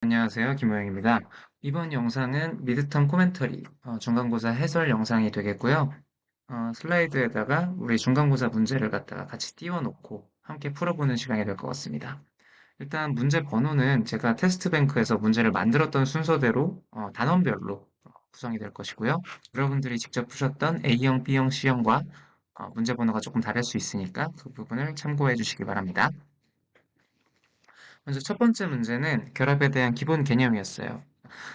안녕하세요. 김호영입니다. 이번 영상은 미드텀 코멘터리, 중간고사 해설 영상이 되겠고요. 슬라이드에다가 우리 중간고사 문제를 갖다가 같이 띄워놓고 함께 풀어보는 시간이 될 것 같습니다. 일단 문제 번호는 제가 테스트뱅크에서 문제를 만들었던 순서대로 단원별로 구성이 될 것이고요. 여러분들이 직접 푸셨던 A형, B형, C형과 문제 번호가 조금 다를 수 있으니까 그 부분을 참고해 주시기 바랍니다. 먼저 첫 번째 문제는 결합에 대한 기본 개념이었어요.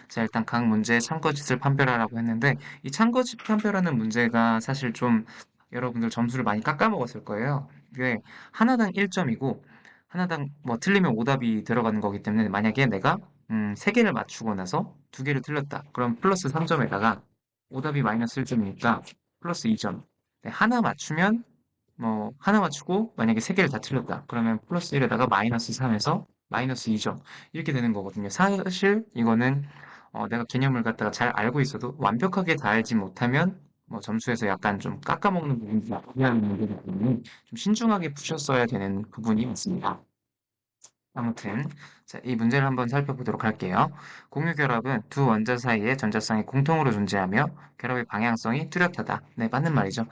자, 일단 각 문제의 참거짓을 판별하라고 했는데, 이 참거짓 판별하는 문제가 사실 좀 여러분들 점수를 많이 깎아먹었을 거예요. 이게 하나당 1점이고, 하나당 뭐 틀리면 오답이 들어가는 거기 때문에 만약에 내가 3개를 맞추고 나서 2개를 틀렸다. 그럼 플러스 3점에다가 오답이 마이너스 1점이니까 플러스 2점. 하나 맞추면 뭐 하나 맞추고 만약에 3개를 다 틀렸다. 그러면 플러스 1에다가 마이너스 3에서 마이너스 2점 이렇게 되는 거거든요. 사실 이거는 내가 개념을 갖다가 잘 알고 있어도 완벽하게 다 알지 못하면 뭐 점수에서 약간 좀 깎아먹는 부분이 나타나는 문제이기 때문에 좀 신중하게 푸셨어야 되는 부분이 있습니다. 아무튼 자, 이 문제를 한번 살펴보도록 할게요. 공유결합은 두 원자 사이의 전자쌍이 공통으로 존재하며 결합의 방향성이 뚜렷하다. 네, 맞는 말이죠.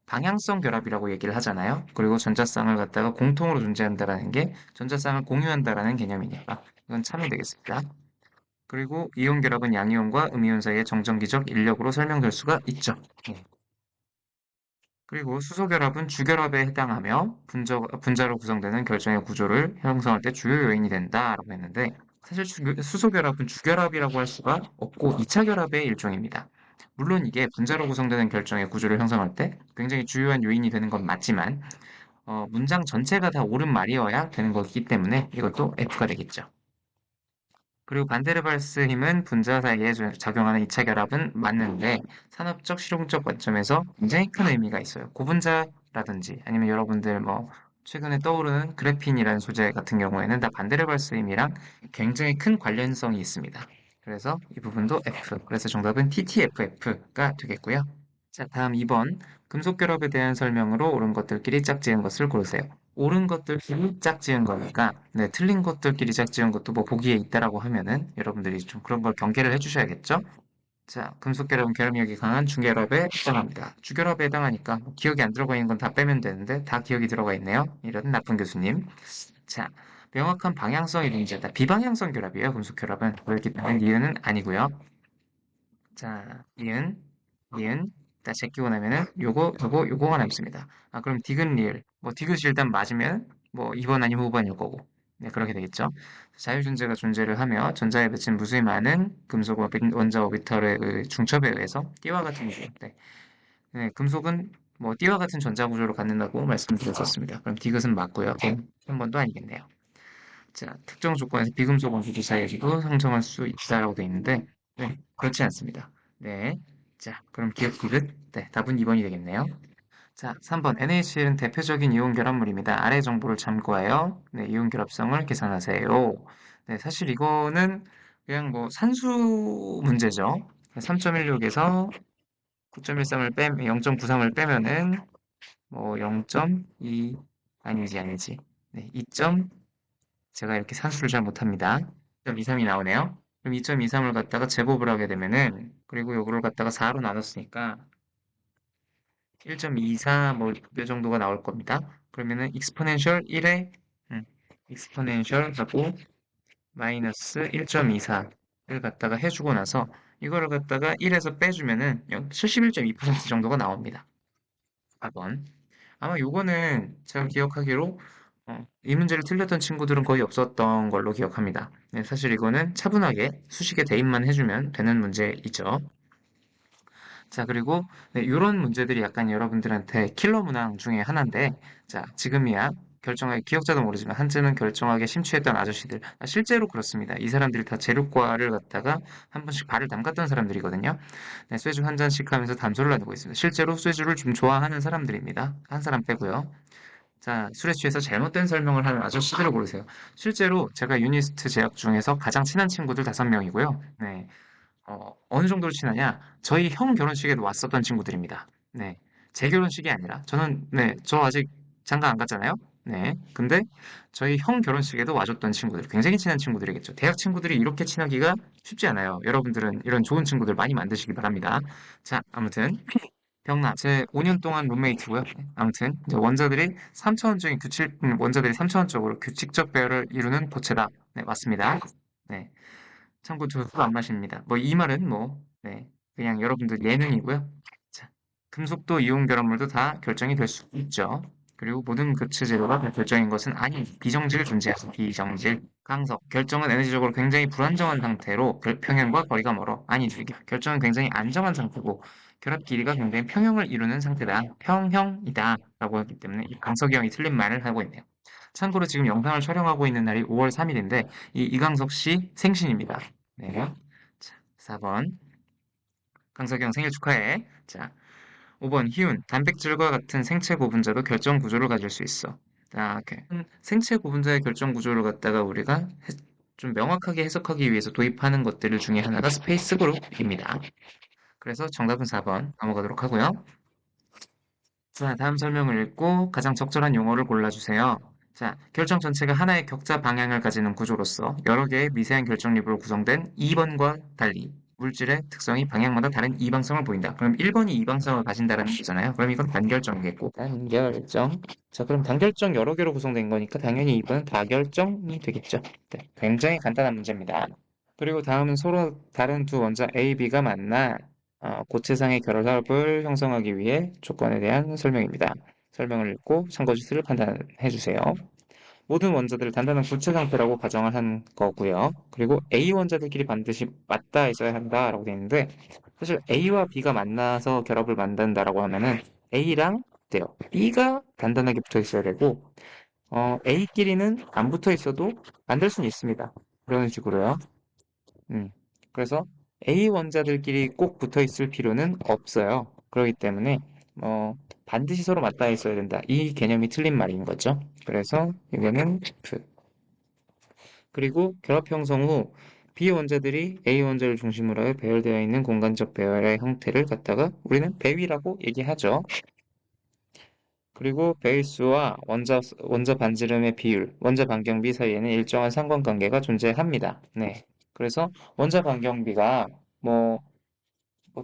방향성 결합이라고 얘기를 하잖아요. 그리고 전자쌍을 갖다가 공통으로 존재한다라는 게 전자쌍을 공유한다라는 개념이니까 이건 참이 되겠습니다. 그리고 이온 결합은 양이온과 음이온 사이의 정전기적 인력으로 설명될 수가 있죠. 네. 그리고 수소 결합은 주결합에 해당하며 분자로 구성되는 결정의 구조를 형성할 때 주요 요인이 된다라고 했는데 사실 수소 결합은 주결합이라고 할 수가 없고 2차 결합의 일종입니다. 물론 이게 분자로 구성되는 결정의 구조를 형성할 때 굉장히 주요한 요인이 되는 건 맞지만 문장 전체가 다 옳은 말이어야 되는 거기 때문에 이것도 F가 되겠죠. 그리고 반데르발스 힘은 분자 사이에 작용하는 2차 결합은 맞는데 산업적 실용적 관점에서 굉장히 큰 의미가 있어요. 고분자라든지 아니면 여러분들 뭐 최근에 떠오르는 그래핀이라는 소재 같은 경우에는 다 반데르발스 힘이랑 굉장히 큰 관련성이 있습니다. 그래서 이 부분도 F. 그래서 정답은 TTFF가 되겠고요. 자, 다음 2번. 금속 결합에 대한 설명으로 옳은 것들끼리 짝지은 것을 고르세요. 옳은 것들끼리 짝지은 거니까, 네, 틀린 것들끼리 짝지은 것도 뭐 보기에 있다라고 하면은 여러분들이 좀 그런 걸 경계를 해주셔야겠죠? 자, 금속 결합은 결합력이 강한 중결합에 해당합니다. 주결합에 해당하니까 뭐 기억이 안 들어가 있는 건 다 빼면 되는데 다 기억이 들어가 있네요. 이런 나쁜 교수님. 자, 명확한 방향성이 문제다. 비방향성 결합이에요, 금속 결합은. 그렇기 때문에 니은은 아니고요. 자, 니은. 자, 제끼고 나면은 요거가 남습니다. 아, 그럼 디귿 리을. 뭐 디귿이 일단 맞으면 뭐 2번 아니면 5번일 거고. 네, 그렇게 되겠죠. 자유존재가 존재를 하며 전자에 맺힌 무수히 많은 금속 원자 오비털의 중첩에 의해서 띠와 같은 구조. 네. 네, 금속은 뭐 띠와 같은 전자 구조를 갖는다고 말씀드렸었습니다. 그럼 디귿은 맞고요. 3번도 아니겠네요. 자, 특정 조건에서 비금속 원소들 사이에서도 상정할 수 있다라고 되어 있는데, 네, 그렇지 않습니다. 네. 자, 그럼 기억 디귿? 네, 답은 2번이 되겠네요. 자, 3번. NaCl은 대표적인 이온 결합물입니다. 아래 정보를 참고하여, 네, 이온 결합성을 계산하세요. 네, 사실 이거는 그냥 뭐 산수 문제죠. 3.16에서 9.13을 0.93을 빼면은 뭐 0.2, 아니지. 네, 2. 제가 이렇게 산수를 잘 못합니다. 2.23이 나오네요. 그럼 2.23을 갖다가 제곱을 하게 되면은, 그리고 요거를 갖다가 4로 나눴으니까, 1.24 뭐, 요 정도가 나올 겁니다. 그러면은, 익스포넨셜 1에, 익스포넨셜 하고, 마이너스 1.24를 갖다가 해주고 나서, 이거를 갖다가 1에서 빼주면은, 71.2% 정도가 나옵니다. 4번. 아마 요거는 제가 기억하기로 이 문제를 틀렸던 친구들은 거의 없었던 걸로 기억합니다. 네, 사실 이거는 차분하게 수식에 대입만 해주면 되는 문제이죠. 자, 그리고 네, 이런 문제들이 약간 여러분들한테 킬러 문항 중에 하나인데, 자, 지금이야 결정하게 기억자도 모르지만 한때는 결정하게 심취했던 아저씨들. 아, 실제로 그렇습니다. 이 사람들이 다 제육과를 갖다가 한 번씩 발을 담갔던 사람들이거든요. 네, 쇠주 한 잔씩 하면서 담소를 나누고 있습니다. 실제로 쇠주를 좀 좋아하는 사람들입니다. 한 사람 빼고요. 자, 술에 취해서 잘못된 설명을 하는 아저씨들을 고르세요. 실제로 제가 유니스트 제약 중에서 가장 친한 친구들 5명이고요. 네, 어느 정도로 친하냐? 저희 형 결혼식에도 왔었던 친구들입니다. 네, 제 결혼식이 아니라 저는 네, 저 아직 장가 안 갔잖아요. 네. 근데 저희 형 결혼식에도 와줬던 친구들, 굉장히 친한 친구들이겠죠. 대학 친구들이 이렇게 친하기가 쉽지 않아요. 여러분들은 이런 좋은 친구들 많이 만드시기 바랍니다. 자, 아무튼 병남 제 5년 동안 룸메이트고요. 네, 아무튼 이제 원자들이 3차원적으로 규칙적 배열을 이루는 고체다. 네, 맞습니다. 네. 참고 저 술 안 마십니다. 뭐 이 말은 뭐 네, 그냥 여러분들 예능이고요. 자, 금속도 이온 결합물도 다 결정이 될 수 있죠. 그리고 모든 교체 재료가 다 결정인 것은 아니 비정질 존재하죠. 비정질. 강석 결정은 에너지적으로 굉장히 불안정한 상태로 평형과 거리가 멀어. 아니죠. 이게 결정은 굉장히 안정한 상태고 결합 길이가 굉장히 평형을 이루는 상태다. 평형이다. 라고 하기 때문에 이 강석이 형이 틀린 말을 하고 있네요. 참고로 지금 영상을 촬영하고 있는 날이 5월 3일인데 이 이강석 씨 생신입니다. 네. 자, 4번. 강석영 생일 축하해. 자, 5번 희운. 단백질과 같은 생체 고분자도 결정 구조를 가질 수 있어. 자, 이렇게. 생체 고분자의 결정 구조를 갖다가 우리가 좀 명확하게 해석하기 위해서 도입하는 것들 중에 하나가 스페이스 그룹입니다. 그래서 정답은 4번 넘어가도록 하고요. 자, 다음 설명을 읽고 가장 적절한 용어를 골라주세요. 자, 결정 전체가 하나의 격자 방향을 가지는 구조로서 여러 개의 미세한 결정립으로 구성된 2번과 달리 물질의 특성이 방향마다 다른 이방성을 보인다. 그럼 1번이 이방성을 가진다는 거잖아요. 그럼 이건 단결정이겠고. 단결정. 자, 그럼 단결정 여러 개로 구성된 거니까 당연히 2번은 다결정이 되겠죠. 네, 굉장히 간단한 문제입니다. 그리고 다음은 서로 다른 두 원자 A, B가 만나 고체상의 결합을 형성하기 위해 조건에 대한 설명입니다. 설명을 읽고 참고지수를 판단해 주세요. 모든 원자들을 단단한 구체 상태라고 가정을 한 거고요. 그리고 A 원자들끼리 반드시 맞닿아 있어야 한다라고 되어 있는데 사실 A와 B가 만나서 결합을 만든다라고 하면은 A랑 돼요. B가 단단하게 붙어 있어야 되고 A끼리는 안 붙어 있어도 만들 수는 있습니다. 그런 식으로요. 음. 그래서 A 원자들끼리 꼭 붙어 있을 필요는 없어요. 그렇기 때문에 반드시 서로 맞닿아 있어야 된다. 이 개념이 틀린 말인 거죠. 그래서 이거는 F. 그리고 결합 형성 후 B 원자들이 A 원자를 중심으로 해 배열되어 있는 공간적 배열의 형태를 갖다가 우리는 배위라고 얘기하죠. 그리고 배일수와 원자 반지름의 비율, 원자 반경비 사이에는 일정한 상관관계가 존재합니다. 네. 그래서 원자 반경비가 뭐,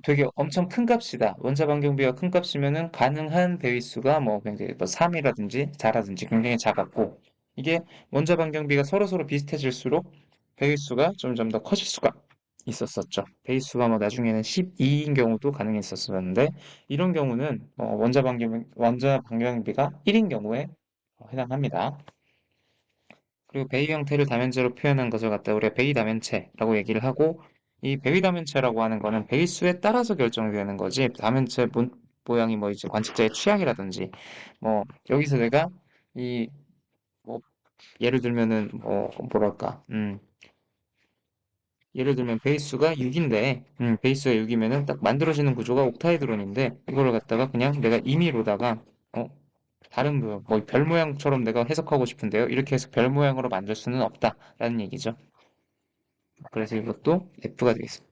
되게 엄청 큰 값이다. 원자 반경비가 큰 값이면은 가능한 배위수가 뭐 굉장히 뭐 3이라든지 4라든지 굉장히 작았고 이게 원자 반경비가 서로서로 비슷해질수록 배위수가 점점 더 커질 수가 있었었죠. 배위수가 뭐 나중에는 12인 경우도 가능했었었는데 이런 경우는 원자 반경비가 1인 경우에 해당합니다. 그리고 베이 형태를 다면체로 표현한 것을 갖다 우리가 베이 다면체라고 얘기를 하고 이 베이 다면체라고 하는 거는 베이수에 따라서 결정이 되는 거지 다면체 모양이 뭐 이제 관측자의 취향이라든지 뭐 여기서 내가 이 뭐 예를 들면은 뭐 뭐랄까 예를 들면 베이수가 6인데 베이수가 6이면은 딱 만들어지는 구조가 옥타이드론인데 이거를 갖다가 그냥 내가 임의로다가 어 다른 뭐 별 모양처럼 내가 해석하고 싶은데요. 이렇게 해서 별 모양으로 만들 수는 없다라는 얘기죠. 그래서 이것도 F가 되겠습니다.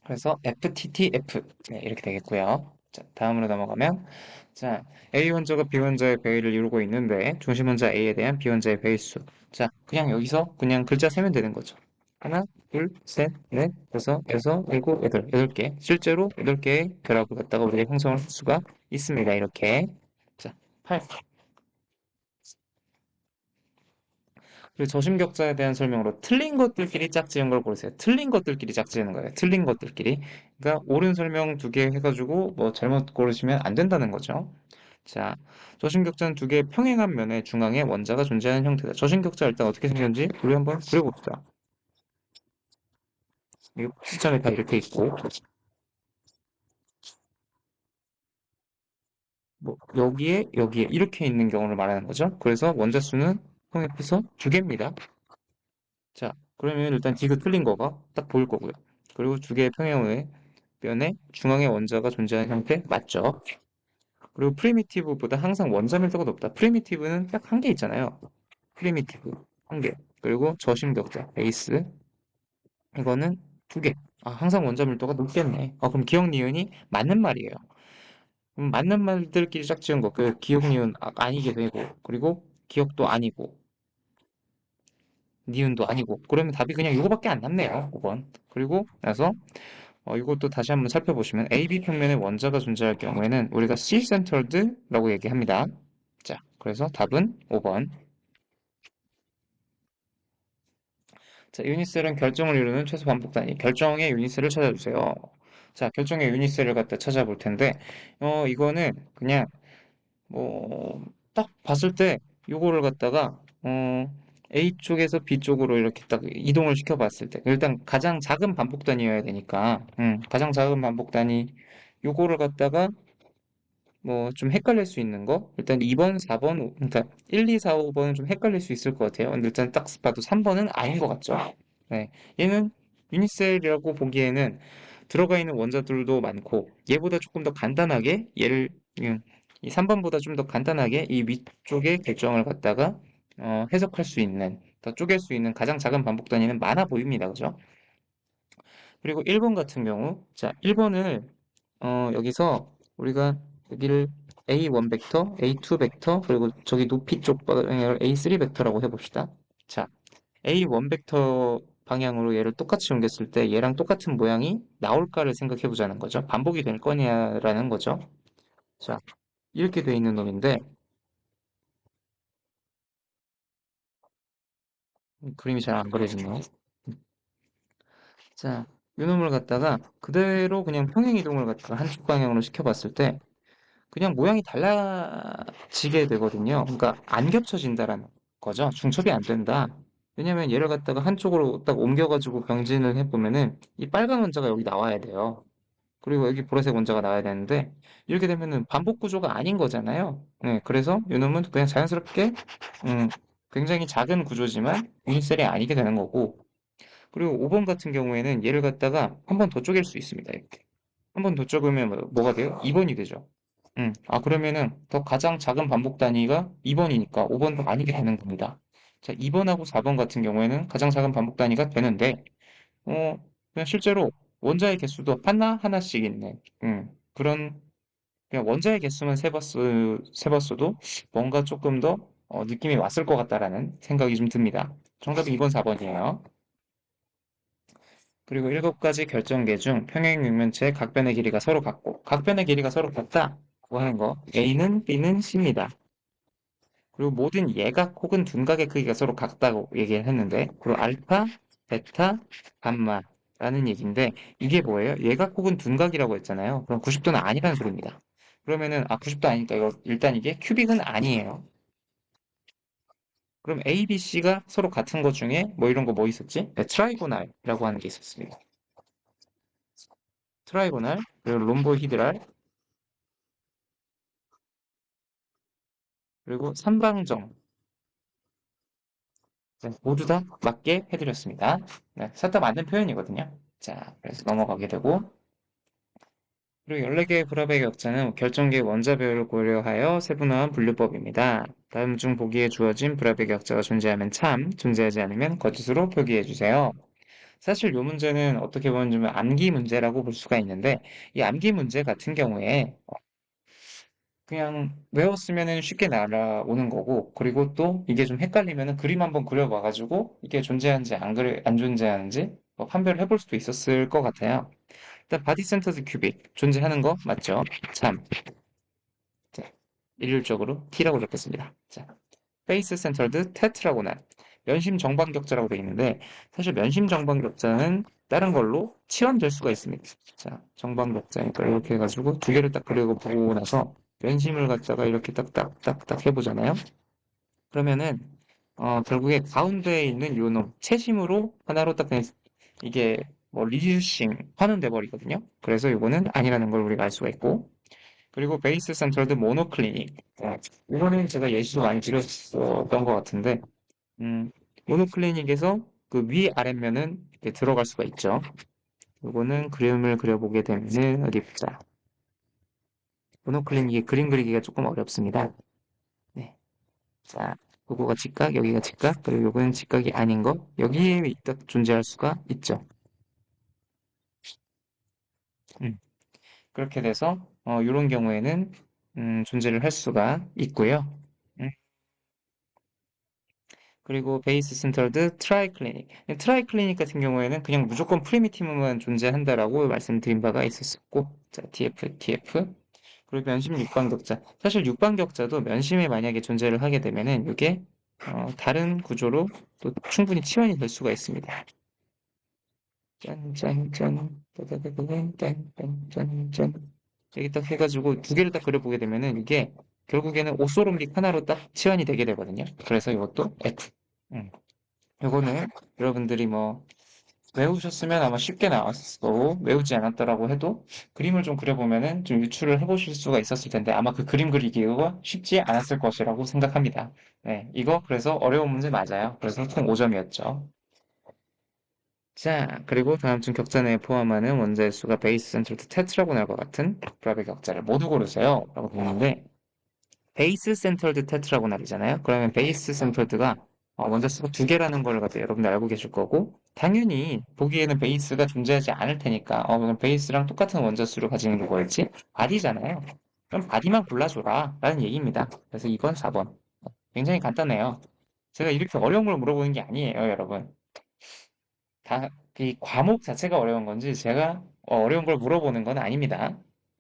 그래서 FTTF 네, 이렇게 되겠고요. 자, 다음으로 넘어가면 자, A 원자가 B 원자의 배열을 이루고 있는데 중심 원자 A에 대한 B 원자의 배일수. 자, 그냥 여기서 그냥 글자 세면 되는 거죠. 하나, 둘, 셋, 넷, 다섯, 여섯, 일곱, 여덟, 8개. 실제로 8개의 결합을 갖다가 우리가 형성을 할 수가 있습니다. 이렇게. 자, 8. 그리고 저심격자에 대한 설명으로 틀린 것들끼리 짝지은 걸 고르세요. 틀린 것들끼리 짝지는 거예요. 틀린 것들끼리. 그러니까 옳은 설명 2개 해가지고 뭐 잘못 고르시면 안 된다는 거죠. 자, 저심격자는 2개의 평행한 면의 중앙에 원자가 존재하는 형태다. 저심격자 일단 어떻게 생겼는지 우리 한번 그려봅시다. 이거 시점에 다 이렇게 있고 뭐 여기에 이렇게 있는 경우를 말하는 거죠. 그래서 원자 수는 통합해서 2개입니다. 자, 그러면 일단 디귿 틀린 거가 딱 보일 거고요. 그리고 2개의 평행의 면에 중앙에 원자가 존재하는 형태 맞죠? 그리고 프리미티브보다 항상 원자 밀도가 높다. 프리미티브는 딱 한 개 있잖아요. 프리미티브 한 개. 그리고 저심격자 베이스 이거는 2개. 아, 항상 원자 밀도가 높겠네. 그럼 기억 니은이 맞는 말이에요. 맞는 말들끼리 짝지은 거, 그 기억, 니은 아니게 되고, 그리고 기억도 아니고, 니은도 아니고, 그러면 답이 그냥 이거밖에 안 남네요. 5번. 그리고 나서 이것도 다시 한번 살펴보시면 AB 평면에 원자가 존재할 경우에는 우리가 C-centered라고 얘기합니다. 자, 그래서 답은 5번. 자, 유니셀은 결정을 이루는 최소 반복 단위. 결정의 유니셀을 찾아주세요. 자, 결정의 유니셀을 갖다 찾아볼 텐데, 이거는 그냥 뭐, 딱 봤을 때 요거를 갖다가 A 쪽에서 B 쪽으로 이렇게 딱 이동을 시켜 봤을 때 일단 가장 작은 반복 단위여야 되니까 가장 작은 반복 단위 요거를 갖다가 뭐 좀 헷갈릴 수 있는 거 일단 2번, 4번 그러니까 1, 2, 4, 5번은 좀 헷갈릴 수 있을 것 같아요. 근데 일단 딱 봐도 3번은 아닌 것 같죠. 네. 얘는 유니셀이라고 보기에는 들어가 있는 원자들도 많고 얘보다 조금 더 간단하게 얘를 이 3번보다 좀 더 간단하게 이 위쪽의 결정을 갖다가 해석할 수 있는 더 쪼갤 수 있는 가장 작은 반복 단위는 많아 보입니다. 그죠? 그리고 1번 같은 경우 자 1번을 여기서 우리가 여기를 A1 벡터, A2 벡터 그리고 저기 높이 쪽 방향을 A3 벡터라고 해봅시다. 자 A1 벡터 방향으로 얘를 똑같이 옮겼을 때 얘랑 똑같은 모양이 나올까를 생각해 보자는 거죠. 반복이 될 거냐라는 거죠. 자, 이렇게 돼 있는 놈인데 그림이 잘 안 그려지네요. 자, 이 놈을 갖다가 그대로 그냥 평행 이동을 갖다가 한쪽 방향으로 시켜봤을 때 그냥 모양이 달라지게 되거든요. 그러니까 안 겹쳐진다라는 거죠. 중첩이 안 된다. 왜냐면 얘를 갖다가 한쪽으로 딱 옮겨가지고 병진을 해보면은 이 빨간 원자가 여기 나와야 돼요. 그리고 여기 보라색 원자가 나와야 되는데 이렇게 되면은 반복 구조가 아닌 거잖아요. 네, 그래서 이놈은 그냥 자연스럽게 음, 굉장히 작은 구조지만 유니셀이 아니게 되는 거고 그리고 5번 같은 경우에는 얘를 갖다가 한 번 더 쪼갤 수 있습니다. 이렇게 한 번 더 쪼개면 뭐가 돼요? 2번이 되죠. 그러면은 더 가장 작은 반복 단위가 2번이니까 5번도 아니게 되는 겁니다. 자, 2번하고 4번 같은 경우에는 가장 작은 반복 단위가 되는데 어, 그냥 실제로 원자의 개수도 하나씩 있는, 그런, 그냥 원자의 개수만 세봤어도 뭔가 조금 더 느낌이 왔을 것 같다라는 생각이 좀 듭니다. 정답이 2번, 4번이에요. 그리고 7가지 결정계 중 평행육면체의 각변의 길이가 서로 같고, 각변의 길이가 서로 같다고 하는 거, A는 B는 C입니다. 그리고 모든 예각 혹은 둔각의 크기가 서로 같다고 얘기를 했는데, 그리고 알파, 베타, 감마라는 얘기인데, 이게 뭐예요? 예각 혹은 둔각이라고 했잖아요. 그럼 90도는 아니라는 소리입니다. 그러면은, 90도 아니니까 이거, 일단 이게 큐빅은 아니에요. 그럼 A, B, C가 서로 같은 것 중에 뭐 이런 거 뭐 있었지? 네, 트라이고날이라고 하는 게 있었습니다. 트라이고날, 그리고 롬보히드랄, 그리고 삼방정. 네, 모두 다 맞게 해드렸습니다. 네, 셋다 맞는 표현이거든요. 자, 그래서 넘어가게 되고, 그리고 14개의 불합의 격자는 결정계의 원자별을 고려하여 세분화한 분류법입니다. 다음 중 보기에 주어진 불합의 격자가 존재하면 참, 존재하지 않으면 거짓으로 표기해 주세요. 사실 이 문제는 어떻게 보면 좀 암기 문제라고 볼 수가 있는데, 이 암기 문제 같은 경우에 그냥 외웠으면 쉽게 날아오는 거고, 그리고 또 이게 좀 헷갈리면 그림 한번 그려봐가지고 이게 존재하는지 안 존재하는지 판별을 해볼 수도 있었을 것 같아요. 일단 바디 센터드 큐빅 존재하는 거 맞죠? 참. 자, 일률적으로 T라고 적겠습니다. 자, 페이스 센터드 테트라고난 면심 정반격자라고 되어 있는데 사실 면심 정반격자는 다른 걸로 치환될 수가 있습니다. 자, 정반격자니까 이렇게 해가지고 두 개를 딱 그리고 보고 나서 면심을 갖다가 이렇게 딱딱딱딱 해보잖아요. 그러면은 결국에 가운데에 있는 요놈 채심으로 하나로 딱 그냥 이게 뭐 리듀싱 환원돼 버리거든요. 그래서 이거는 아니라는 걸 우리가 알 수가 있고 그리고 베이스 센터드 모노클리닉 이거는 제가 예시로 많이 드렸었던 것 같은데 모노클리닉에서 그 위아랫면은 이렇게 들어갈 수가 있죠. 이거는 그림을 그려보게 되면은 어디 보자. 모노클리닉의 그림 그리기가 조금 어렵습니다. 네. 자, 요거가 직각, 여기가 직각, 그리고 요거는 직각이 아닌 거. 여기에 딱 존재할 수가 있죠. 음. 그렇게 돼서 이런 경우에는 존재를 할 수가 있고요. 음, 그리고 베이스 센터드 트라이클리닉. 트라이클리닉 같은 경우에는 그냥 무조건 프리미티브만 존재한다라고 말씀드린 바가 있었고, 자, TF. 그리고 면심 육방격자. 사실 육방격자도 면심에 만약에 존재를 하게 되면은 이게 다른 구조로 또 충분히 치환이 될 수가 있습니다. 짠짠짠, 따다다다단, 짠짠짠. 여기 딱 해가지고 두 개를 딱 그려보게 되면은 이게 결국에는 오소롬빅 하나로 딱 치환이 되게 되거든요. 그래서 이것도 F. 음. 요거는 여러분들이 뭐 외우셨으면 아마 쉽게 나왔을 거고 외우지 않았더라고 해도 그림을 좀 그려보면은 좀 유추를 해보실 수가 있었을 텐데 아마 그 그림 그리기가 쉽지 않았을 것이라고 생각합니다. 네, 이거 그래서 어려운 문제 맞아요. 그래서 총 5점이었죠. 자, 그리고 다음 중 격자 내에 포함하는 원자의 수가 베이스 센트로드 테트라고 나올 것 같은 불합의 격자를 모두 고르세요. 라고 되는데 베이스 센터드 테트라고날이잖아요. 그러면 베이스 센터드가 원자 수가 두 개라는 걸 갖다 여러분들 알고 계실 거고 당연히 보기에는 베이스가 존재하지 않을 테니까 그럼 베이스랑 똑같은 원자 수를 가지는 게 뭐였지? 바디잖아요. 그럼 바디만 골라줘라 라는 얘기입니다. 그래서 2번, 4번 굉장히 간단해요. 제가 이렇게 어려운 걸 물어보는 게 아니에요, 여러분. 이 과목 자체가 어려운 건지 제가 어려운 걸 물어보는 건 아닙니다.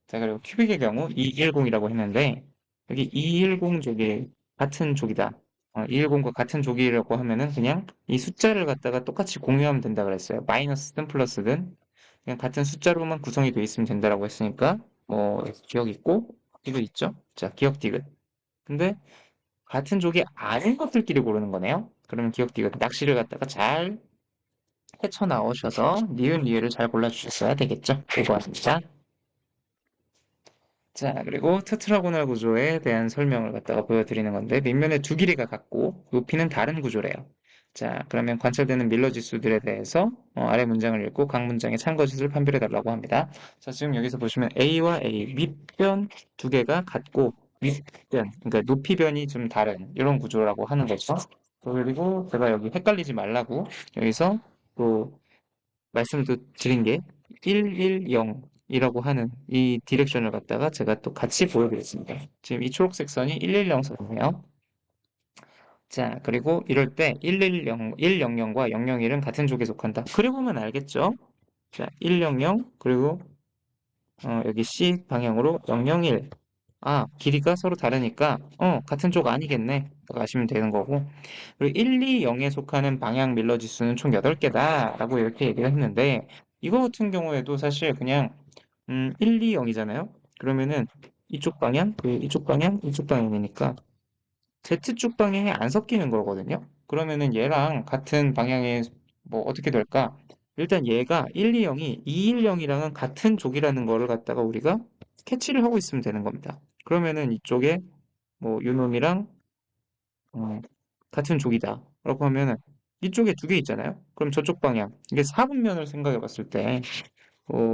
자, 그리고 큐빅의 경우 210이라고 했는데 여기 210족이 같은 족이다. 210과 같은 족이라고 하면은 그냥 이 숫자를 갖다가 똑같이 공유하면 된다 그랬어요. 마이너스든 플러스든 그냥 같은 숫자로만 구성이 되어 있으면 된다라고 했으니까 뭐 기억 있고 이거 있죠? 자, 기억 디귿. 근데 같은 족이 아닌 것들끼리 고르는 거네요. 그러면 기억 디귿 낚시를 갖다가 잘 헤쳐나오셔서 니은 리을을 잘 골라주셨어야 되겠죠? 이거입니다. 자, 그리고 테트라고널 구조에 대한 설명을 갖다가 보여드리는 건데 밑면에 두 길이가 같고 높이는 다른 구조래요. 자, 그러면 관찰되는 밀러 지수들에 대해서 아래 문장을 읽고 각 문장의 참고지수를 판별해 달라고 합니다. 자, 지금 여기서 보시면 A와 A 밑변 두 개가 같고 윗변, 그러니까 높이변이 좀 다른 이런 구조라고 하는 거죠. 그리고 제가 여기 헷갈리지 말라고 여기서 또 말씀도 드린 게 110이라고 하는 이 디렉션을 갖다가 제가 또 같이 보여드렸습니다. 지금 이 초록색 선이 110 선이에요. 자, 그리고 이럴 때 110, 100과 001은 같은 쪽에 속한다. 그려보면 알겠죠? 자, 100 그리고 여기 C 방향으로 001. 아, 길이가 서로 다르니까 같은 쪽 아니겠네. 라고 아시면 되는 거고. 그리고 1, 2, 0에 속하는 방향 밀러 지수는 총 8개다. 라고 이렇게 얘기를 했는데 이거 같은 경우에도 사실 그냥 1, 2, 0이잖아요. 그러면은 이쪽 방향, 이쪽 방향, 이쪽 방향이니까 Z축 방향이 안 섞이는 거거든요. 그러면은 얘랑 같은 방향의 뭐 어떻게 될까? 일단 얘가 120이 210이랑은 같은 족이라는 거를 갖다가 우리가 캐치를 하고 있으면 되는 겁니다. 그러면은 이쪽에 뭐 요놈이랑 어, 같은 족이다. 라고 하면은 이쪽에 두 개 있잖아요. 그럼 저쪽 방향 이게 4분면을 생각해 봤을 때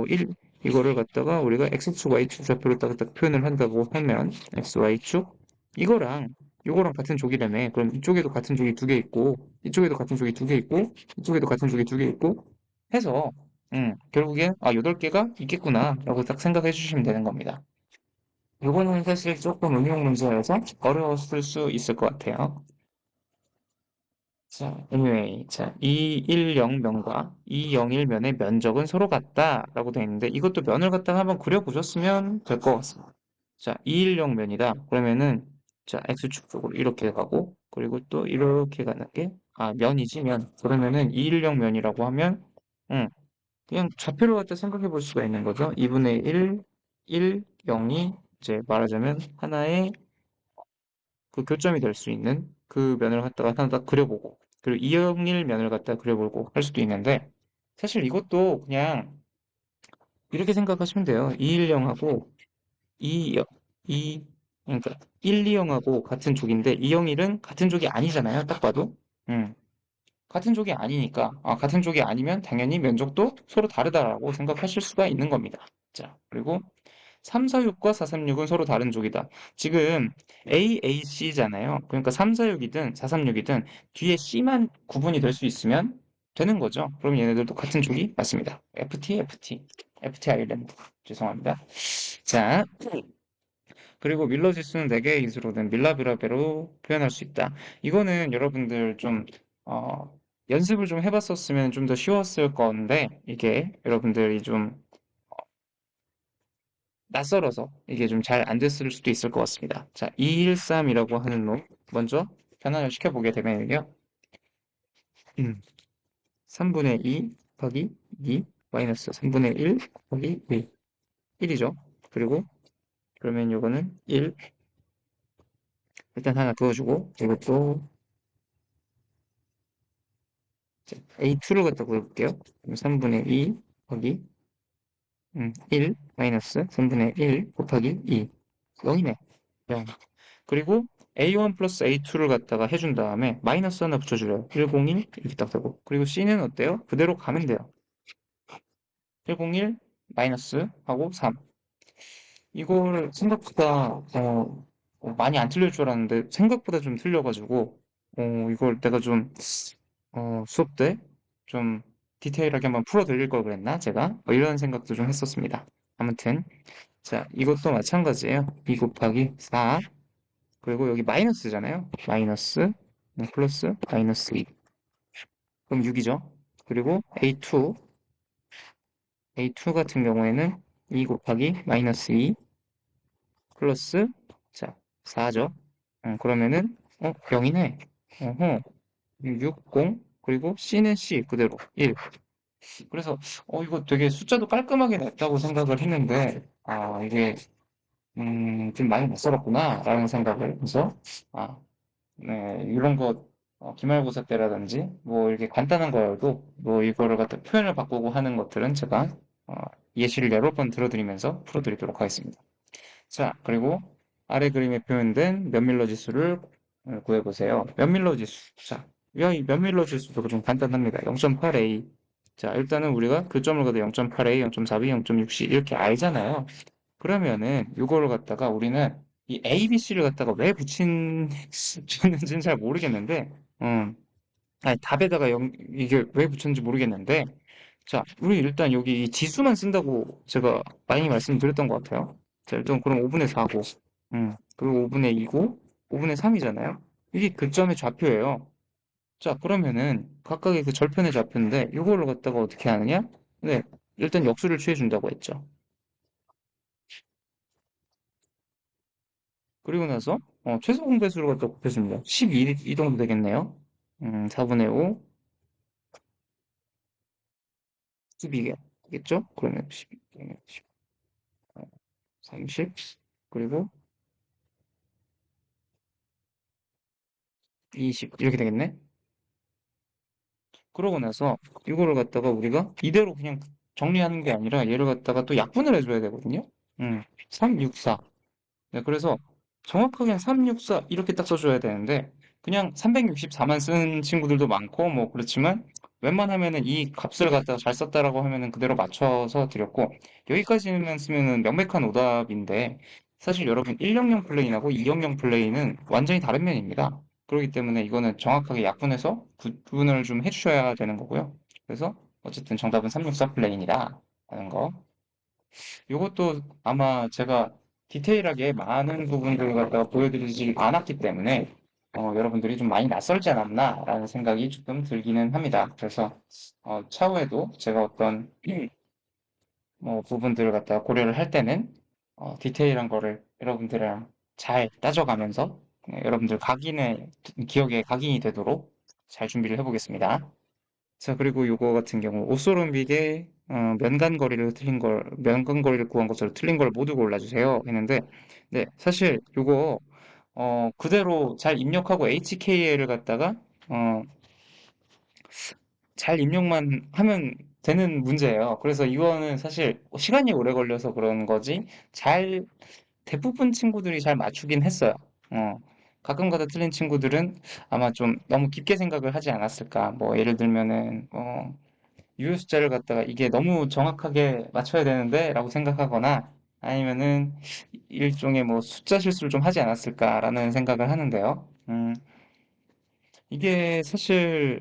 1, 이거를 갖다가 우리가 X축, Y축 좌표로 딱 표현을 한다고 하면 X, Y축 이거랑 이거랑 같은 족이라며. 그럼 이쪽에도 같은 족이 두 개 있고 이쪽에도 같은 족이 두 개 있고 이쪽에도 같은 족이 두 개 있고 해서 결국엔 8개가 있겠구나 라고 딱 생각해 주시면 되는 겁니다. 이거는 사실 조금 응용 문제여서 어려웠을 수 있을 것 같아요. 자, anyway. 자, 210면과 201면의 면적은 서로 같다라고 되어 있는데 이것도 면을 갖다가 한번 그려보셨으면 될 것 같습니다. 자, 210면이다. 그러면은 자, x축 쪽으로 이렇게 가고 그리고 또 이렇게 가는 게 면이지 면. 그러면은 210면이라고 하면 그냥 좌표를 갖다 생각해 볼 수가 있는 거죠. 2분의 1, 1, 0이 이제 말하자면 하나의 그 교점이 될 수 있는 그 면을 갖다가 하나 딱 그려보고 그리고 201 면을 갖다가 그려보고 할 수도 있는데 사실 이것도 그냥 이렇게 생각하시면 돼요. 210하고 2, 2 그러니까 120하고 같은 쪽인데 201은 같은 쪽이 아니잖아요. 딱 봐도. 같은 쪽이 아니니까 같은 쪽이 아니면 당연히 면적도 서로 다르다라고 생각하실 수가 있는 겁니다. 자, 그리고 346과 436은 서로 다른 족이다. 지금 AAC잖아요. 그러니까 346이든 436이든 뒤에 C만 구분이 될 수 있으면 되는 거죠. 그럼 얘네들도 같은 족이 맞습니다. FT, FT. FT 아일랜드. 죄송합니다. 자, 그리고 밀러 지수는 4개의 인수로 된 밀라브라베로 표현할 수 있다. 이거는 여러분들 좀, 어, 연습을 좀 해봤었으면 좀 더 쉬웠을 건데, 이게 여러분들이 좀 낯설어서 이게 좀 잘 안 됐을 수도 있을 것 같습니다. 자, 213이라고 하는 놈, 먼저 변환을 시켜보게 되면요. 3분의 2 곱하기 2 마이너스 3분의 1 곱하기 1. 1이죠. 그리고 그러면 요거는 1 일단 하나 그어주고 이것도 A2를 갖다 구해볼게요. 그럼 3분의 2 곱하기 1 마이너스 3분의 1 곱하기 2 0이네. 0. 그리고 A1 플러스 A2를 갖다가 해준 다음에 마이너스 하나 붙여줘요. 101 이렇게 딱 되고 그리고 C는 어때요? 그대로 가면 돼요. 101 마이너스 하고 3 이걸 생각보다 많이 안 틀릴 줄 알았는데 생각보다 좀 틀려가지고 이걸 내가 좀 수업 때 좀 디테일하게 한번 풀어 드릴 걸 그랬나 제가 이런 생각도 좀 했었습니다. 아무튼 자 이것도 마찬가지예요. 2 곱하기 4 그리고 여기 마이너스잖아요. 마이너스 플러스 마이너스 2 그럼 6이죠. 그리고 A2 같은 경우에는 2 곱하기 마이너스 2 플러스 자 4죠. 그러면은 0이네. 어허. 60 그리고 C는 C 그대로 1. 그래서 이거 되게 숫자도 깔끔하게 냈다고 생각을 했는데 이게 좀 많이 못 살았구나라는 생각을 해서 아, 네, 이런 거 기말고사 때라든지 뭐 이렇게 간단한 거여도 뭐 이거를 갖다 표현을 바꾸고 하는 것들은 제가 어, 예시를 여러 번 들어드리면서 풀어드리도록 하겠습니다. 자, 그리고 아래 그림에 표현된 면밀도 지수를 구해보세요. 면밀도 지수. 자, 이 면밀도 지수도 좀 간단합니다. 0.8a. 자, 일단은 우리가 교점을 갖다 0.8a, 0.4b, 0.6c 이렇게 알잖아요. 그러면은 이거를 갖다가 우리는 이 A, B, C를 갖다가 왜 붙이는지는 잘 모르겠는데, 아니, 답에다가 이게 왜 붙였는지 모르겠는데, 자, 우리 일단 여기 이 지수만 쓴다고 제가 많이 말씀드렸던 것 같아요. 자, 일단 그럼 5분의 4고, 그리고 5분의 2고, 5분의 3이잖아요. 이게 그 점의 좌표예요. 자, 그러면은 각각의 그 절편의 좌표인데, 이거를 갖다가 어떻게 하느냐? 네, 일단 역수를 취해준다고 했죠. 그리고 나서 최소 공배수를 갖다 곱해줍니다. 12 이 정도 되겠네요. 4분의 5, 12겠죠? 그러면 12, 30, 그리고 20 이렇게 되겠네. 그러고 나서 이거를 갖다가 우리가 이대로 그냥 정리하는 게 아니라 얘를 갖다가 또 약분을 해줘야 되거든요. 3, 6, 4. 네, 그래서 정확하게 3, 6, 4 이렇게 딱 써줘야 되는데 그냥 364만 쓰는 친구들도 많고 뭐 그렇지만 웬만하면은 이 값을 갖다가 잘 썼다라고 하면은 그대로 맞춰서 드렸고 여기까지만 쓰면은 명백한 오답인데 사실 여러분 1형용 플레인하고 2형용 플레인은 완전히 다른 면입니다. 그렇기 때문에 이거는 정확하게 약분해서 구분을 좀 해주셔야 되는 거고요. 그래서 어쨌든 정답은 364 플레인이다 하는 거. 이것도 아마 제가 디테일하게 많은 부분들을 갖다가 보여드리지 않았기 때문에 여러분들이 좀 많이 낯설지 않았나라는 생각이 조금 들기는 합니다. 그래서 차후에도 제가 어떤 부분들을 갖다가 고려를 할 때는 디테일한 거를 여러분들이랑 잘 따져가면서 여러분들 기억에 각인이 되도록 잘 준비를 해보겠습니다. 자, 그리고 요거 같은 경우 오소롬빅의 면간거리를 구한 것으로 틀린 걸 모두 골라주세요 했는데 네, 사실 요거 그대로 잘 입력하고 HKL을 갖다가 어, 잘 입력만 하면 되는 문제예요. 그래서 이거는 사실 시간이 오래 걸려서 그런 거지 잘 대부분 친구들이 잘 맞추긴 했어요. 어, 가끔가다 틀린 친구들은 아마 좀 너무 깊게 생각을 하지 않았을까. 뭐 예를 들면은 유효 숫자를 갖다가 이게 너무 정확하게 맞춰야 되는데 라고 생각하거나 아니면은 일종의 뭐 숫자 실수를 좀 하지 않았을까라는 생각을 하는데요. 이게 사실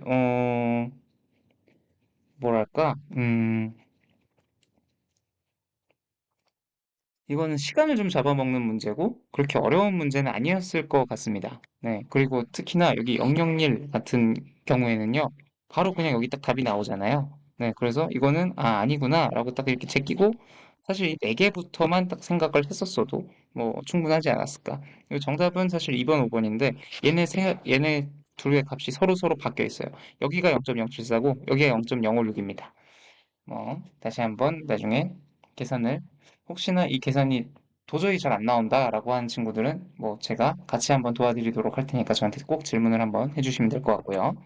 뭐랄까 이거는 시간을 좀 잡아먹는 문제고 그렇게 어려운 문제는 아니었을 것 같습니다. 네. 그리고 특히나 여기 001 같은 경우에는요. 바로 그냥 여기 딱 답이 나오잖아요. 네. 그래서 이거는 '아 아니구나.'라고 딱 이렇게 제끼고 사실 이 4개부터만 딱 생각을 했었어도 뭐 충분하지 않았을까. 그리고 정답은 사실 2번 5 번인데 얘네 둘의 값이 서로서로 바뀌어 있어요. 여기가 0.074고 여기가 0.056입니다. 뭐 다시 한번 나중에 계산을 혹시나 이 계산이 도저히 잘 안 나온다라고 하는 친구들은 뭐 제가 같이 한번 도와드리도록 할 테니까 저한테 꼭 질문을 한번 해주시면 될 것 같고요.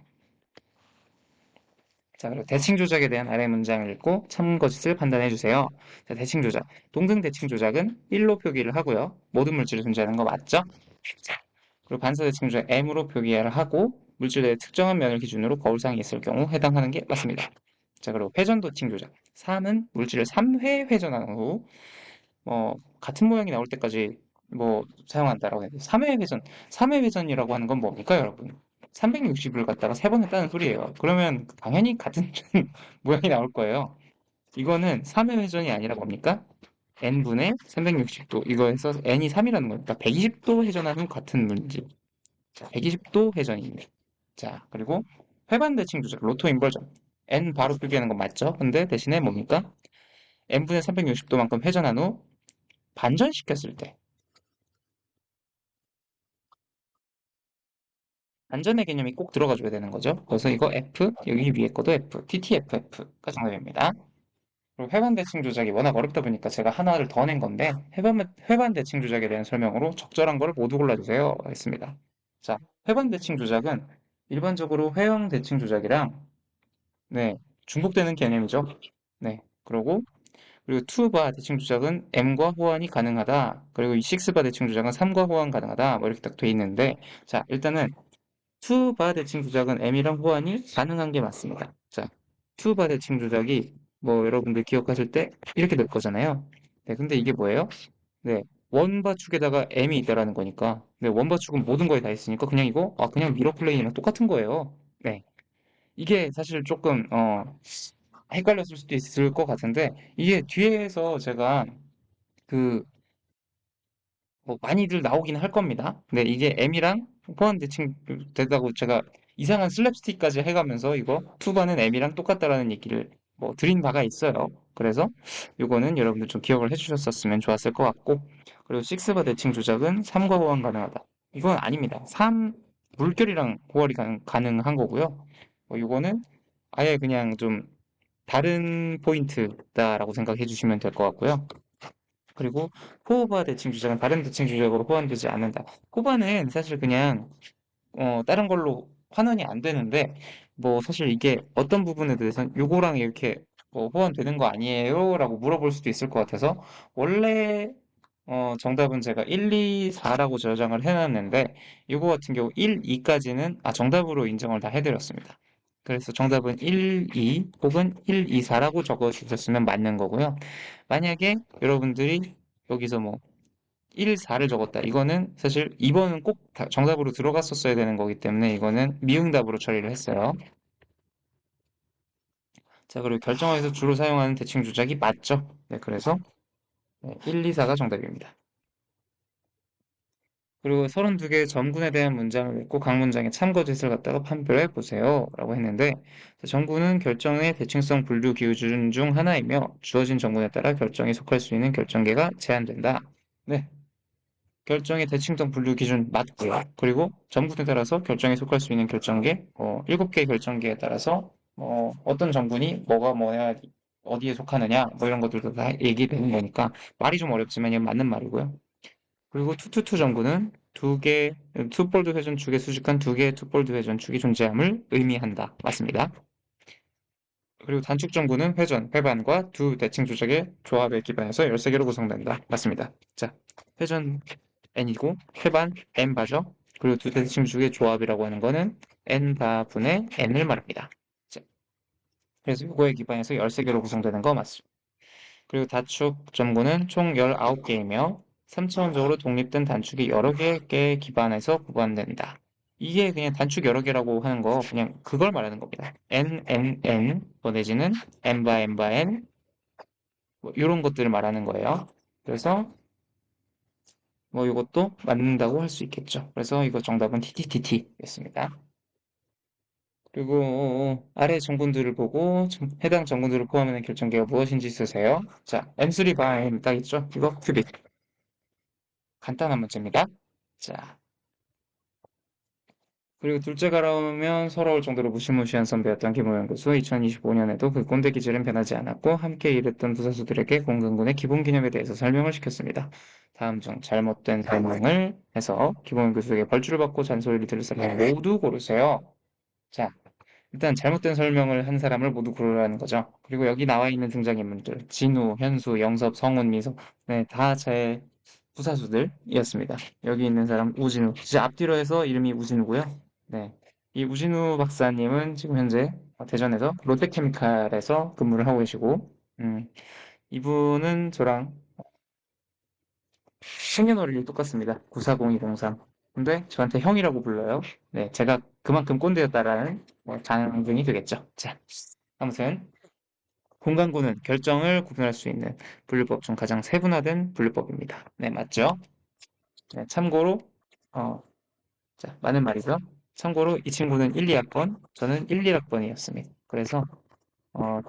자, 그리고 대칭 조작에 대한 아래 문장을 읽고 참거짓을 판단해 주세요. 자, 대칭 조작. 동등 대칭 조작은 1로 표기를 하고요. 모든 물질이 존재하는 거 맞죠? 자, 그리고 반사 대칭 조작 M으로 표기를 하고 물질의 특정한 면을 기준으로 거울상에 있을 경우 해당하는 게 맞습니다. 자, 그리고 회전 도칭 조작. 3은 물질을 3회 회전한 후 같은 모양이 나올 때까지 사용한다라고 했는데 3회 회전이라고 하는 건 뭡니까, 여러분? 360을 갖다가 3번 했다는 소리예요. 그러면 당연히 같은 모양이 나올 거예요. 이거는 3회 회전이 아니라 뭡니까? n분의 360도. 이거에서 n이 3이라는 거니까 120도 회전한 후 같은 문제. 자, 120도 회전입니다. 자, 그리고 회반 대칭 조작, 로토 인벌전. n 바로 표기하는 건 맞죠? 근데 대신에 뭡니까? n분의 360도만큼 회전한 후 반전시켰을 때 반전의 개념이 꼭 들어가줘야 되는 거죠. 그래서 이거 F, 여기 위에 것도 F, TTFF가 정답입니다. 그리고 회반 대칭 조작이 워낙 어렵다 보니까 제가 하나를 더 낸 건데 회반 대칭 조작에 대한 설명으로 적절한 걸 모두 골라주세요 했습니다. 자, 회반 대칭 조작은 일반적으로 회형 대칭 조작이랑 네, 중복되는 개념이죠. 네, 그리고 투바 대칭 조작은 m과 호환이 가능하다. 그리고 이 식스바 대칭 조작은 3과 호환 가능하다. 뭐 이렇게 딱 돼 있는데 자, 일단은 투바 대칭 조작은 m이랑 호환이 가능한 게 맞습니다. 자, 투바 대칭 조작이 뭐 여러분들 기억하실 때 이렇게 될 거잖아요. 네, 근데 이게 뭐예요? 네, 원바축에다가 m이 있다라는 거니까. 네, 원바축은 모든 거에 다 있으니까 그냥 이거 그냥 미러 플레인이랑 똑같은 거예요. 네, 이게 사실 조금 헷갈렸을 수도 있을 것 같은데 이게 뒤에서 제가 그 많이들 나오긴 할 겁니다. 근데 이게 M이랑 호환 대칭 되다고 제가 이상한 슬랩스틱까지 해가면서 이거 투바는 M이랑 똑같다라는 얘기를 드린 바가 있어요. 그래서 요거는 여러분들 좀 기억을 해주셨었으면 좋았을 것 같고 그리고 식스바 대칭 조작은 3과 호환 가능하다. 이건 아닙니다. 3 물결이랑 호환이 가능한 거고요. 요거는 아예 그냥 좀 다른 포인트다라고 생각해 주시면 될 것 같고요. 그리고 호호바 대칭 주작은 다른 대칭 주작으로 호환되지 않는다. 호바는 사실 그냥 다른 걸로 환원이 안 되는데 사실 이게 어떤 부분에 대해서는 요거랑 이렇게 호환되는 거 아니에요? 라고 물어볼 수도 있을 것 같아서 원래 정답은 제가 1, 2, 4라고 저장을 해놨는데 요거 같은 경우 1, 2까지는 정답으로 인정을 다 해드렸습니다. 그래서 정답은 1, 2 혹은 1, 2, 4라고 적어 주셨으면 맞는 거고요. 만약에 여러분들이 여기서 1, 4를 적었다. 이거는 사실 2번은 꼭 정답으로 들어갔었어야 되는 거기 때문에 이거는 미응답으로 처리를 했어요. 자, 그리고 결정화에서 주로 사용하는 대칭 주작이 맞죠? 네, 그래서 1, 2, 4가 정답입니다. 그리고 32개의 전군에 대한 문장을 읽고 각 문장의 참거짓을 갖다가 판별해 보세요. 라고 했는데 전군은 결정의 대칭성 분류 기준 중 하나이며 주어진 전군에 따라 결정에 속할 수 있는 결정계가 제한된다. 네, 결정의 대칭성 분류 기준 맞고요. 그리고 전군에 따라서 결정에 속할 수 있는 결정계 7개의 결정계에 따라서 어떤 전군이 뭐가 뭐야 어디에 속하느냐 이런 것들도 다 얘기되는 거니까 말이 좀 어렵지만 이건 맞는 말이고요. 그리고 투투투 전구는 투폴드 회전축에 수직한 두 개의 투폴드 회전축이 존재함을 의미한다. 맞습니다. 그리고 단축 전구는 회반과 두 대칭 조작의 조합에 기반해서 13개로 구성된다. 맞습니다. 자, 회전 n이고 회반 n바죠. 그리고 두 대칭 조작의 조합이라고 하는 거는 n바분의 n을 말합니다. 자, 그래서 이거에 기반해서 13개로 구성되는 거 맞습니다. 그리고 다축 점구는 총 19개이며 3차원적으로 독립된 단축이 여러 개에 기반해서 구간된다. 이게 그냥 단축 여러 개라고 하는 거 그냥 그걸 말하는 겁니다. n 내지는 n 바 n 이런 것들을 말하는 거예요. 그래서 뭐 이것도 맞는다고 할 수 있겠죠. 그래서 이거 정답은 TTTT였습니다. 그리고 아래 정군들을 보고 해당 정군들을 포함하는 결정계가 무엇인지 쓰세요. 자, M3 바임 딱 있죠? 이거 큐빅. 간단한 문제입니다. 자, 그리고 둘째가 나오면 서러울 정도로 무시무시한 선배였던 김호영 교수. 2025년에도 그 꼰대 기질은 변하지 않았고 함께 일했던 부사수들에게 공군군의 기본 개념에 대해서 설명을 시켰습니다. 다음 중 잘못된 설명을 해서 김호영 교수에게 벌주를 받고 잔소리를 들을 사람 모두 고르세요. 자, 일단 잘못된 설명을 한 사람을 모두 고르라는 거죠. 그리고 여기 나와 있는 등장인물들, 진우, 현수, 영섭, 성훈, 미소, 네, 다 제 부사수들이었습니다. 여기 있는 사람 우진우, 진짜 앞뒤로 해서 이름이 우진우고요. 네, 이 우진우 박사님은 지금 현재 대전에서 롯데케미칼에서 근무를 하고 계시고, 이분은 저랑 생년월일이 똑같습니다. 940-2003. 근데 저한테 형이라고 불러요. 네, 제가 그만큼 꼰대였다라는 장증이 되겠죠. 자, 아무튼 공간구는 결정을 구분할 수 있는 분류법 중 가장 세분화된 분류법입니다. 네, 맞죠? 네, 참고로 자, 많은 말이죠. 참고로 이 친구는 1, 2학번, 저는 1, 1학번이었습니다. 그래서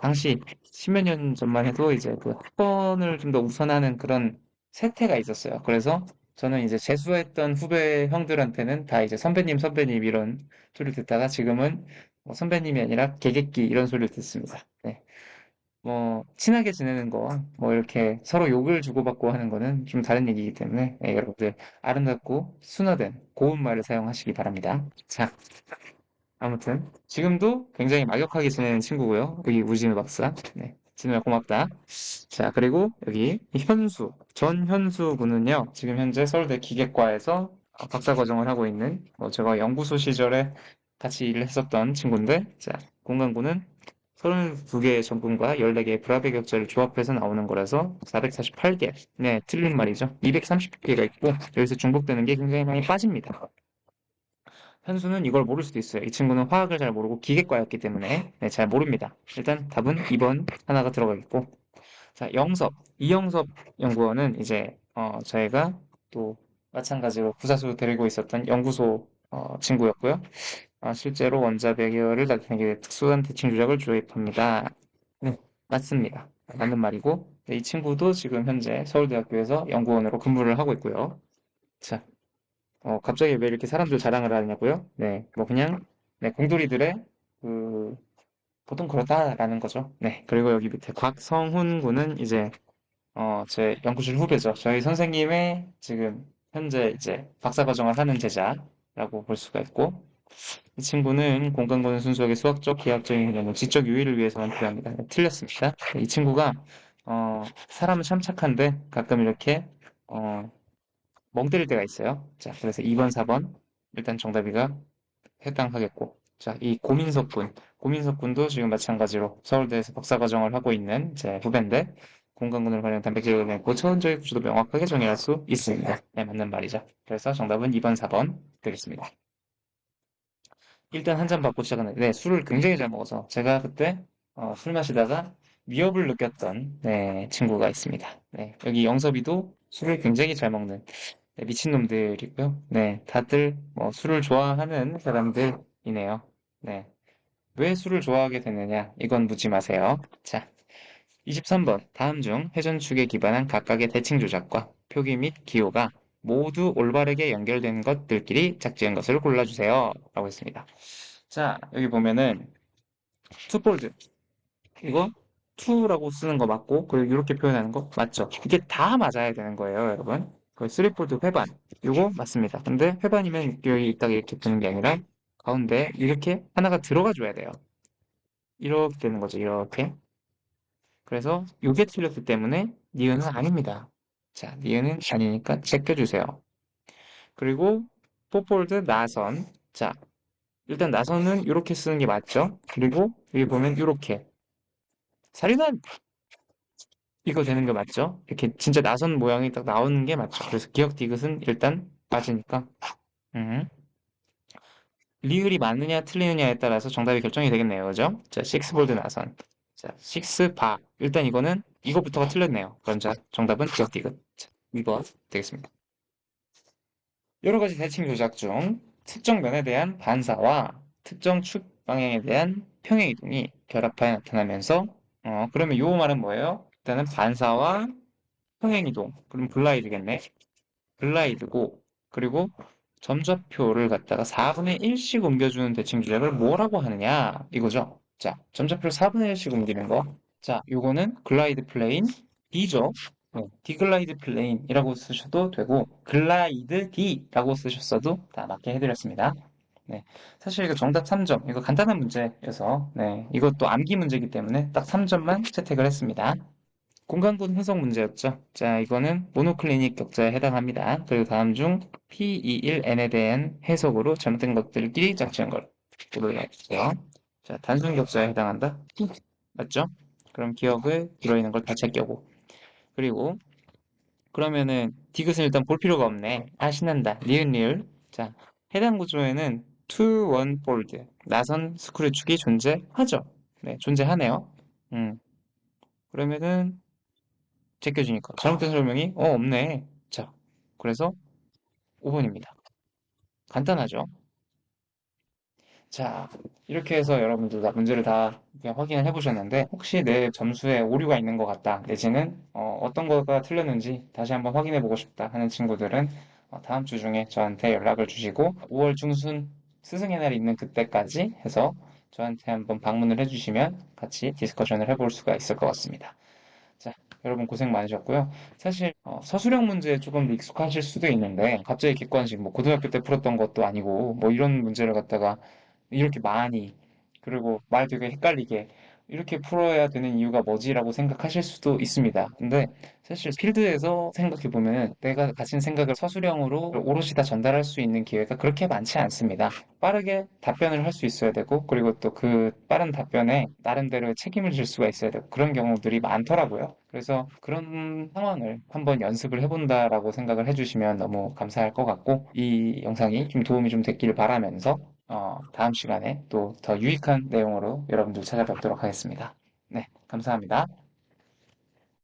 당시 십몇 년 전만 해도 이제 그 학번을 좀 더 우선하는 그런 세태가 있었어요. 그래서 저는 이제 재수했던 후배 형들한테는 다 이제 선배님, 선배님 이런 소리를 듣다가 지금은 뭐 선배님이 아니라 개객기 이런 소리를 듣습니다. 네. 뭐 친하게 지내는 거와 뭐 이렇게 서로 욕을 주고받고 하는 거는 좀 다른 얘기이기 때문에 네, 여러분들 아름답고 순화된 고운 말을 사용하시기 바랍니다. 자, 아무튼 지금도 굉장히 막역하게 지내는 친구고요. 여기 우진우 박사. 네, 진우야 고맙다. 자, 그리고 여기 이 현수, 전현수 군은요. 지금 현재 서울대 기계과에서 박사 과정을 하고 있는 제가 연구소 시절에 같이 일을 했었던 친구인데, 자, 공간구는 32개의 전분과 14개의 불합의 격자를 조합해서 나오는 거라서 448개. 네, 틀린 말이죠. 230개가 있고 여기서 중복되는 게 굉장히 많이 빠집니다. 현수는 이걸 모를 수도 있어요. 이 친구는 화학을 잘 모르고 기계과였기 때문에 네, 잘 모릅니다. 일단 답은 2번 하나가 들어가겠고 자, 영섭. 이영섭 연구원은 이제 저희가 또 마찬가지로 부사수 데리고 있었던 연구소 친구였고요. 실제로 원자배열을 나타내기 위해 특수한 대칭 조작을 조립합니다. 네, 맞습니다. 맞는 말이고 네, 이 친구도 지금 현재 서울대학교에서 연구원으로 근무를 하고 있고요. 자, 갑자기 왜 이렇게 사람들 자랑을 하냐고요? 네, 뭐 그냥 네, 공돌이들의 그 보통 그렇다라는 거죠. 네, 그리고 여기 밑에 곽성훈 군은 이제 제 연구실 후배죠. 저희 선생님의 지금 현재 이제 박사 과정을 하는 제자라고 볼 수가 있고 이 친구는 공간고는 순수하게 수학적, 기하학적인 개념을 지적 유의를 위해서만 필요합니다. 네, 틀렸습니다. 이 친구가 사람은 참 착한데 가끔 이렇게 어, 멍 때릴 때가 있어요. 자, 그래서 2번, 4번 일단 정답이가 해당하겠고 자, 이 고민석 군. 고민석 군도 지금 마찬가지로 서울대에서 박사 과정을 하고 있는 제 후배인데 공간군을 활용 단백질에 대한 고차원적인 구조도 명확하게 정의할 수 있습니다. 네, 맞는 말이죠. 그래서 정답은 2번, 4번 되겠습니다. 일단 한 잔 받고 시작하는 네, 술을 굉장히 잘 먹어서 제가 그때 술 마시다가 위협을 느꼈던 네, 친구가 있습니다. 네, 여기 영섭이도 술을 굉장히 잘 먹는 네, 미친놈들이고요. 네, 다들 뭐 술을 좋아하는 사람들이네요. 네, 왜 술을 좋아하게 되느냐? 이건 묻지 마세요. 자, 23번. 다음 중 회전축에 기반한 각각의 대칭 조작과 표기 및 기호가 모두 올바르게 연결된 것들끼리 짝지은 것을 골라주세요. 라고 했습니다. 자, 여기 보면은 투폴드. 이거 투라고 쓰는 거 맞고, 그리고 이렇게 표현하는 거 맞죠? 이게 다 맞아야 되는 거예요, 여러분. 그 쓰리폴드 회반. 이거 맞습니다. 근데 회반이면 여기 딱 이렇게 되는 게 아니라 가운데 이렇게 하나가 들어가 줘야 돼요. 이렇게 되는 거죠, 이렇게. 그래서 요게 틀렸기 때문에 니은은 아닙니다. 자, 니은은 아니니까 제껴주세요. 그리고 포폴드 나선. 자, 일단 나선은 이렇게 쓰는 게 맞죠? 그리고 여기 보면 이렇게 사륜한 이거 되는 게 맞죠? 이렇게 진짜 나선 모양이 딱 나오는 게 맞죠? 그래서 기억 디귿은 일단 맞으니까 음. 리을이 맞느냐 틀리느냐에 따라서 정답이 결정이 되겠네요. 그죠? 자, 식스볼드 나선. 자, 식스바. 일단 이거는 이거부터가 틀렸네요. 그럼 자, 정답은 기억 디귿. 자, 2번 되겠습니다. 여러 가지 대칭 조작 중 특정 면에 대한 반사와 특정 축 방향에 대한 평행 이동이 결합하여 나타나면서 그러면 요 말은 뭐예요? 일단은 반사와 평행 이동. 그럼 글라이드겠네. 글라이드고 그리고 점좌표를 갖다가 4분의 1씩 옮겨주는 대칭 조작을 뭐라고 하느냐 이거죠. 자, 점좌표를 4분의 1씩 옮기는 거. 자, 요거는 글라이드 플레인 D죠. 네, 디글라이드 플레인이라고 쓰셔도 되고 글라이드 D라고 쓰셨어도 다 맞게 해드렸습니다. 네, 사실 이거 정답 3점. 이거 간단한 문제여서 네, 이것도 암기 문제이기 때문에 딱 3점만 채택을 했습니다. 공간군 해석 문제였죠. 자, 이거는 모노클리닉 격자에 해당합니다. 그리고 다음 중 P21N에 대한 해석으로 잘못된 것들끼리 짝지은 걸 골라주세요. 자, 단순 격자에 해당한다. P. 맞죠? 그럼 기억을 들어있는 걸 다 제껴고. 그리고 그러면은 디귿은 일단 볼 필요가 없네. 아, 신난다. 니은 리을. 자, 해당 구조에는 to one fold 나선 스크류축이 존재하죠. 네, 존재하네요. 그러면은 제껴지니까. 잘못된 설명이, 없네. 자, 그래서 5번입니다. 간단하죠? 자, 이렇게 해서 여러분들 다 문제를 다 그냥 확인을 해보셨는데, 혹시 내 점수에 오류가 있는 것 같다, 내지는 떤 거가 틀렸는지 다시 한번 확인해보고 싶다 하는 친구들은 다음 주 중에 저한테 연락을 주시고, 5월 중순 스승의 날이 있는 그때까지 해서 저한테 한번 방문을 해주시면 같이 디스커션을 해볼 수가 있을 것 같습니다. 자, 여러분 고생 많으셨고요. 사실 서술형 문제에 조금 더 익숙하실 수도 있는데 갑자기 객관식 뭐 고등학교 때 풀었던 것도 아니고 뭐 이런 문제를 갖다가 이렇게 많이 그리고 말 되게 헷갈리게 이렇게 풀어야 되는 이유가 뭐지라고 생각하실 수도 있습니다. 근데 사실 필드에서 생각해 보면 내가 가진 생각을 서술형으로 오롯이 다 전달할 수 있는 기회가 그렇게 많지 않습니다. 빠르게 답변을 할 수 있어야 되고 그리고 또 그 빠른 답변에 나름대로의 책임을 질 수가 있어야 되고 그런 경우들이 많더라고요. 그래서 그런 상황을 한번 연습을 해본다라고 생각을 해주시면 너무 감사할 것 같고 이 영상이 좀 도움이 좀 됐기를 바라면서 다음 시간에 또 더 유익한 내용으로 여러분들 찾아뵙도록 하겠습니다. 네, 감사합니다.